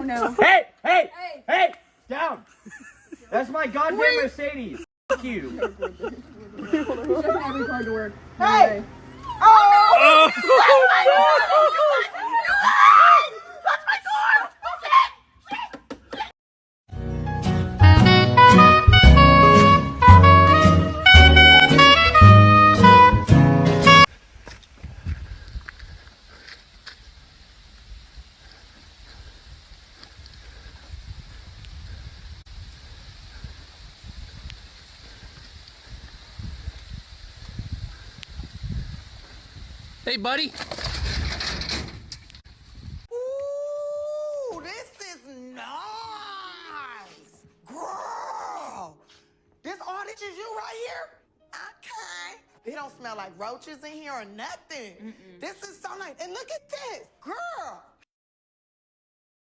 no. Hey! Hey! Hey! Down! That's my goddamn Mercedes. Fuck you. Every car to work. Hey! Oh! Hey, buddy. Ooh, this is nice. Girl, this all this is you right here? Okay. It don't smell like roaches in here or nothing. This is so nice. And look at this. Girl,